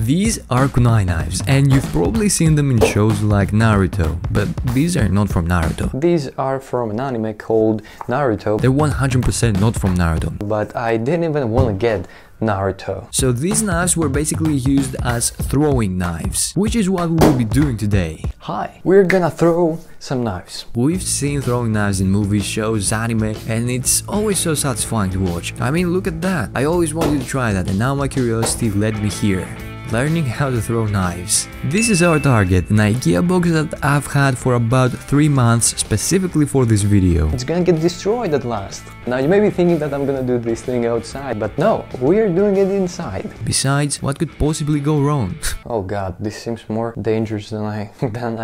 These are kunai knives, and you've probably seen them in shows like Naruto, but these are not from Naruto. These are from an anime called Naruto. They're 100% not from Naruto. But I didn't even want to get Naruto. So these knives were basically used as throwing knives, which is what we will be doing today. Hi, we're gonna throw some knives. We've seen throwing knives in movies, shows, anime, and it's always so satisfying to watch. I mean, look at that. I always wanted to try that, and now my curiosity led me here. Learning how to throw knives. This is our target, an IKEA box that I've had for about 3 months specifically for this video. It's gonna get destroyed at last. Now you may be thinking that I'm gonna do this thing outside, but no, we're doing it inside. Besides, what could possibly go wrong? Oh god, this seems more dangerous than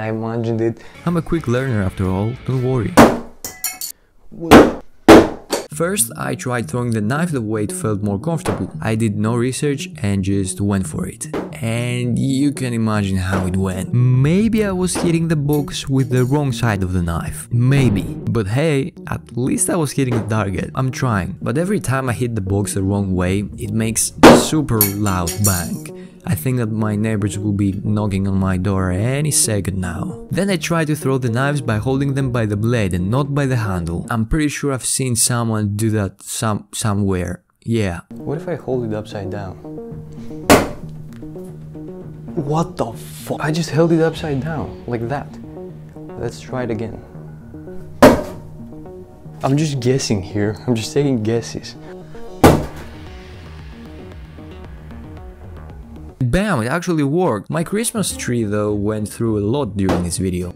I imagined it. I'm a quick learner after all, don't worry. First, I tried throwing the knife the way it felt more comfortable. I did no research and just went for it. And you can imagine how it went. Maybe I was hitting the box with the wrong side of the knife. Maybe. But hey, at least I was hitting the target. I'm trying. But every time I hit the box the wrong way, it makes a super loud bang. I think that my neighbors will be knocking on my door any second now. Then I try to throw the knives by holding them by the blade and not by the handle. I'm pretty sure I've seen someone do that somewhere. Yeah. What if I hold it upside down? What the fuck? I just held it upside down, like that. Let's try it again. I'm just guessing here. I'm just taking guesses. Bam, it actually worked. My Christmas tree though went through a lot during this video.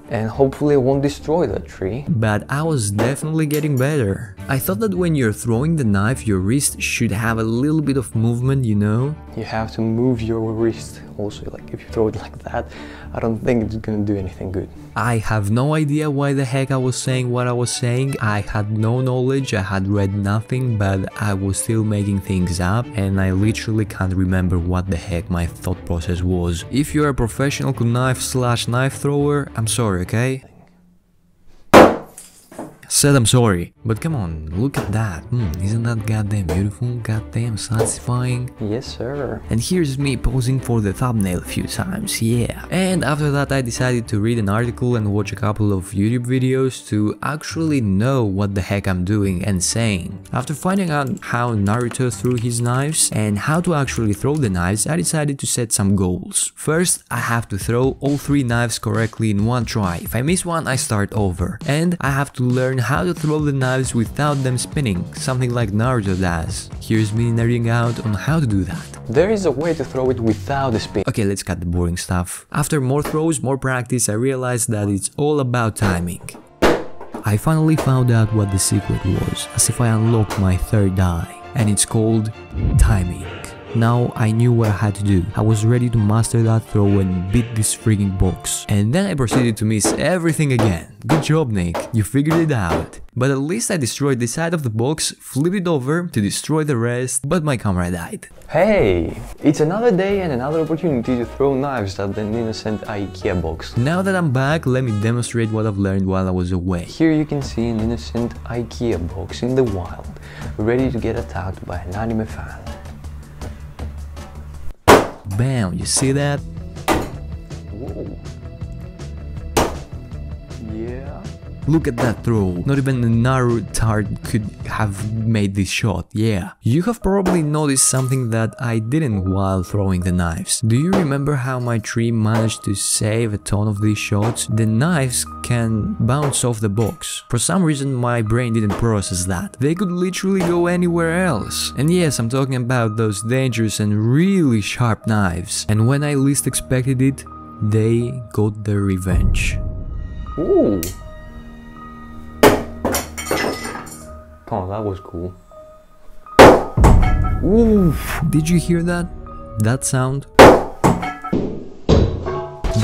And hopefully I won't destroy that tree. But I was definitely getting better. I thought that when you're throwing the knife, your wrist should have a little bit of movement, you know? You have to move your wrist also, like if you throw it like that, I don't think it's gonna do anything good. I have no idea why the heck I was saying what I was saying. I had no knowledge, I had read nothing, but I was still making things up and I literally can't remember what the heck my thought process was. If you're a professional knife/knife thrower, I'm sorry, okay? Said I'm sorry, but come on, look at that. Isn't that goddamn beautiful, goddamn satisfying? Yes sir. And here's me posing for the thumbnail a few times, yeah. And after that I decided to read an article and watch a couple of YouTube videos to actually know what the heck I'm doing and saying. After finding out how Naruto threw his knives and how to actually throw the knives, I decided to set some goals. First, I have to throw all 3 knives correctly in one try. If I miss one, I start over. And I have to learn how to throw the knives without them spinning, something like Naruto does. Here's me nerding out on how to do that. There is a way to throw it without a spin. Okay, let's cut the boring stuff. After more throws, more practice, I realized that it's all about timing. I finally found out what the secret was, as if I unlocked my 3rd eye, and it's called timing. Now I knew what I had to do. I was ready to master that throw and beat this freaking box. And then I proceeded to miss everything again. Good job, Nick, you figured it out. But at least I destroyed this side of the box, flipped it over to destroy the rest, but my camera died. Hey, it's another day and another opportunity to throw knives at an innocent IKEA box. Now that I'm back, let me demonstrate what I've learned while I was away. Here you can see an innocent IKEA box in the wild, ready to get attacked by an anime fan. Bam, you see that? Whoa. Yeah. Look at that throw. Not even a Naruto could have made this shot, yeah. You have probably noticed something that I didn't while throwing the knives. Do you remember how my tree managed to save a ton of these shots? The knives can bounce off the box. For some reason my brain didn't process that. They could literally go anywhere else. And yes, I'm talking about those dangerous and really sharp knives. And when I least expected it, they got their revenge. Ooh. Oh, that was cool. Oof! Did you hear that? That sound?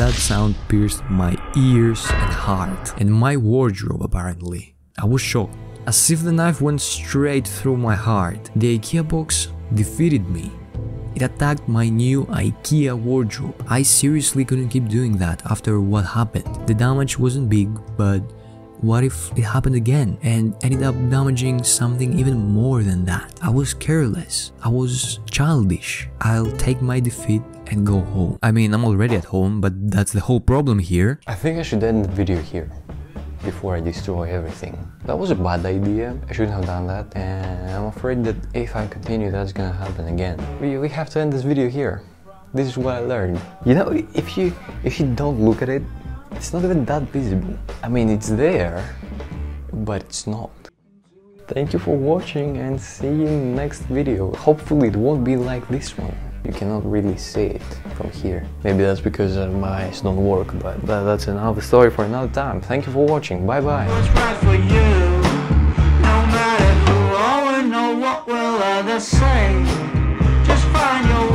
That sound pierced my ears and heart, and my wardrobe apparently. I was shocked, as if the knife went straight through my heart. The IKEA box defeated me. It attacked my new IKEA wardrobe. I seriously couldn't keep doing that after what happened. The damage wasn't big, but what if it happened again and ended up damaging something even more than that? I was careless. I was childish. I'll take my defeat and go home. I mean, I'm already at home, but that's the whole problem here. I think I should end the video here before I destroy everything. That was a bad idea. I shouldn't have done that, and I'm afraid that if I continue, that's gonna happen again. We have to end this video here. This is what I learned. You know, if you don't look at it, it's not even that visible. I mean, it's there, but it's not. Thank you for watching and see you in the next video. Hopefully it won't be like this one. You cannot really see it from here. Maybe that's because my eyes don't work, but that's another story for another time. Thank you for watching. Bye bye. What's right for you? No matter who or what will others say. Just find your